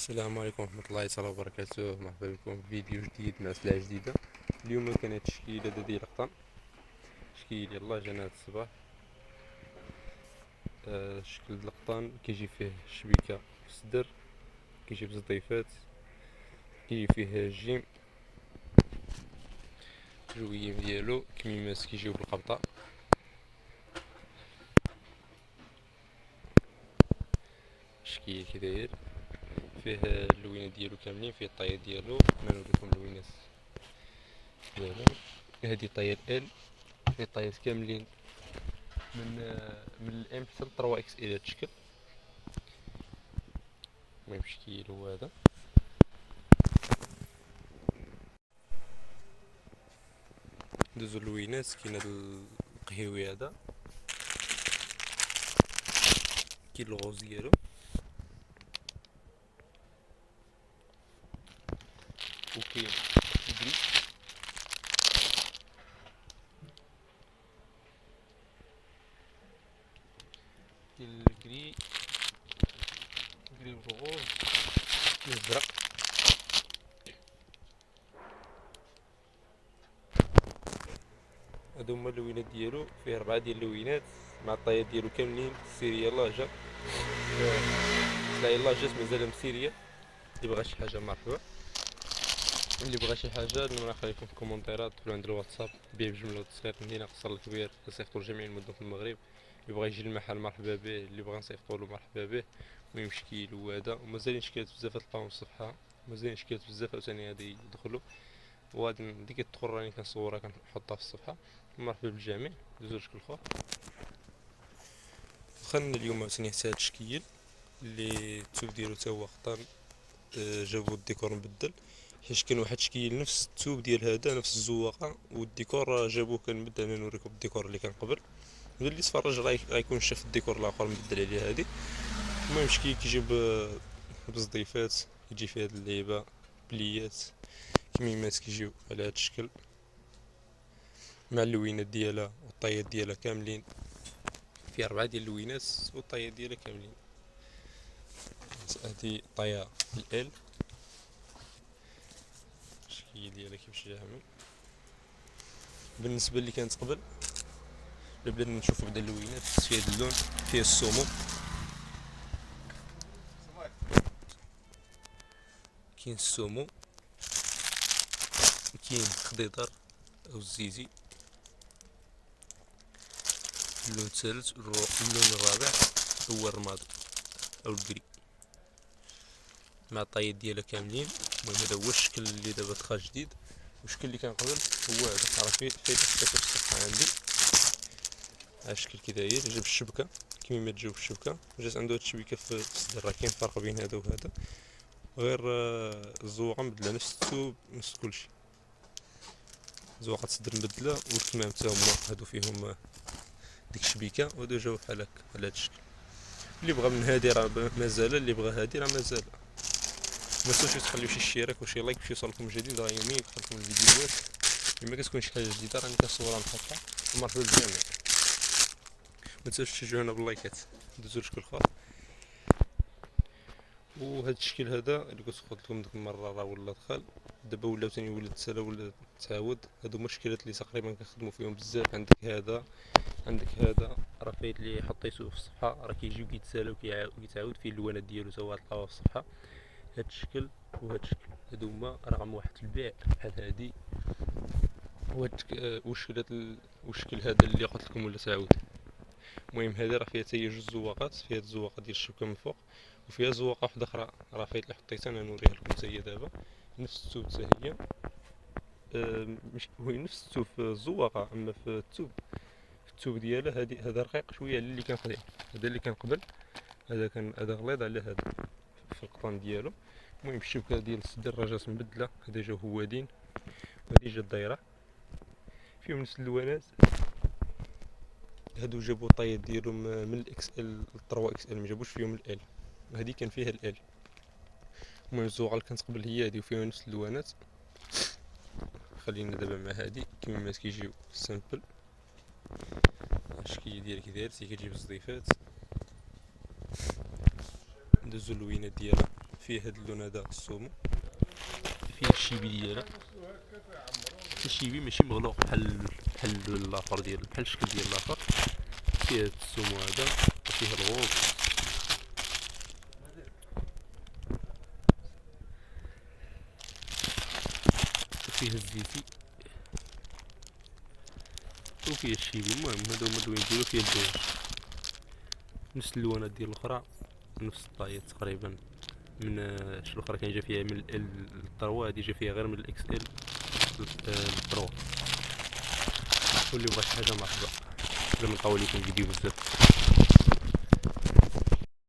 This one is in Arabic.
السلام عليكم ورحمة الله تعالى وبركاته. مرحبا بكم في فيديو جديد مع سلعة جديدة. اليوم كانت تشكيلة ديال القطن. تشكيل يلاه جانا هاد الصباح. شكل القطن كيجي فيه شبيكة في الصدر، كيجي بزطيفات، كيجي فيه جيم جويم ديالو كميمات كيجيو بالقبطة. الشكل كي داير فيه اللوينات ديالو كاملين، فيه الطاية ديالو. انا نوريكم اللوينات ديالو. هادي طاية ال، فيه طايات كاملين من الام حتى ل 3 اكس ال. هاد الشكل المهم شكل هو هذا. ندوزو اللوينات. كاين هاد القهيوي هذا، كاين الغوز ديالو، وكاين الكري. كاين الكري والغوز، كاين الزرق. هادو هما اللوينات ديالو. فيه 4 ديال اللوينات مع الطايات ديالو كاملين. السيريا يلاه جا، لا يلاه جات مازال مسيرية. اللي بغا شي حاجة مرحبا، اللي بغا شي حاجة النمرة خليكم في الكومونتيرات. دخلوا عند الواتساب. بيع بجملة وتصغير من هنا قصر الكبير، نصيفطو لجميع المدن في المغرب. اللي بغا يجي المحل مرحبا به، اللي بغا نصيفطولو مرحبا به. المهم شكيل هو هذا، ومازالين شكايات بزاف تلقاهم في الصفحة. مازالين شكايات بزاف عاوتاني غادي يدخلوا، وغادي ديك تدخل راني كنصورها كنحطها في الصفحة. مرحبا بالجميع، دوزو شكل خوف. دخلنا اليوم عاوتاني حتى هاد الشكيل اللي التوب ديالو تا هو قطن. جابو الديكور مبدل، حيت كان واحد الشكيل نفس التوب ديال هذا، نفس الزواقه، والديكور جابوه كان مبدل. انا نوريكم الديكور اللي كان قبل، واللي تفرج غيكون شاف الديكور الاخر مبدل عليه هادي. المهم شكيل كيجيب بزضيفات، كيجي فيه هاد اللعيبه، بليات، كميمات كيجيو على هاد الشكل مع اللوينات ديالها والطايات ديالها كاملين. فيه 4 ديال اللوينات والطايات ديالها كاملين. هادي طاية ال، الشكل ديالها كيفاش جاها. بالنسبه اللي كانت قبل، بدنا نشوفو بدا اللوينات في هاد اللون. فيه السومو، كاين السومو، كاين الخضيضر او الزيزي. اللون الثالث، اللون الرابع هو الرمادي او الكري مع الطايات ديالها كاملين. المهم هذا هو الشكل اللي دابا دخل جديد. والشكل اللي كان قبل هو هذا. راه فيه في الصفحه عندي. ها الشكل كي داير، جاب الشبكه كيما ما تجاوب الشبكه، جات عنده هاد الشبكه في الصدر. راه كاين فرق بين هذا وهذا، غير الزواقه مبدله، نفس الثوب نفس كلشي. زواقه الصدر مبدله، والكمام تا هما هادو فيهم ديك الشبيكه، وهادو جاو بحال هكا على هاد الشكل. اللي بغى من هادي راه مازال، اللي بغى هادي راه مازال. ما تنساوش تخليو شي اشتراك وشي لايك باش يوصلكم جديد. راه يوميا كنحطلكم الفيديوهات، لما كتكون شي حاجه جديده راني كنصورها نحطها. ومرحبا بالجميع، ما تنساوش تشجعونا باللايكات. دوزو لشكل خاص. وهذا الشكل هذا اللي كنت قلت لكم ديك المره راه ولا دخل دابا، ولا ثاني ولد تسالا ولا تعاود. هادو هما الشكلات اللي تقريبا كنخدموا فيهم بزاف. عندك هذا، عندك هذا، راه فايت اللي حطيتوه في الصفحه راه كيجيو كيتسالاو وكيتعاود فيه اللوانات ديالو تا هو تلقاوها في الصفحه. هاد الشكل وهاد الشكل هادو هما رقم واحد في البيع بحال هادي. والشكل هذا اللي قلت لكم ولا تعاود. المهم هذه راه فيها حتى هي جوج زواقات. فيها الزواقه ديال الشبكه من فوق، وفيها زواقه واحده اخرى راه فايت اللي حطيتها. انا نوريها لكم حتى هي دابا. نفس الثوب حتى هي. مش هو نفس الثوب في الزواقه، اما في الثوب، في الثوب ديالها هذا رقيق شويه على اللي كان قديم. هذا اللي كان قبل، هذا غليظ على هذا في القطن ديالو. المهم الشبكه ديال الصدر راه جات مبدله. هذا جا هوادين، وهذه جات دايره فيهم نفس اللوانات. هادو جابو الطايات ديالهم من الاكس ال 3 اكس ال، ما جابوش فيهم ال. هذه كان فيها ال. المهم الزوغه اللي كانت قبل هي هذه، وفيها نفس اللوانات. خلينا دابا مع هذه كيما ما كيجيو سامبل. الشكل ديالها كي داير، كتجيب الزضيفات. ندوزو اللوينات ديالها. فيه هاد اللون هذا السومو، فيه الشيبي ديالها. الشيبي ماشي مغلوق بحال الاخر بحال الشكل ديال الاخر. فيه هاد السومو هذا وفيه الغوص. وفيه الزيتي وفيه الشيبي. المهم هادو هما اللي نديرو فيه الدواش. نفس اللوانات ديال الاخرى، نفس الطاية تقريبا. من الاخرى كان جا فيها من ال للطروا، هادي جا فيها غير من الاكس ال للطروا. واللي بغى شي حاجه مرحبا، قبل نطول لكم الفيديو بزاف.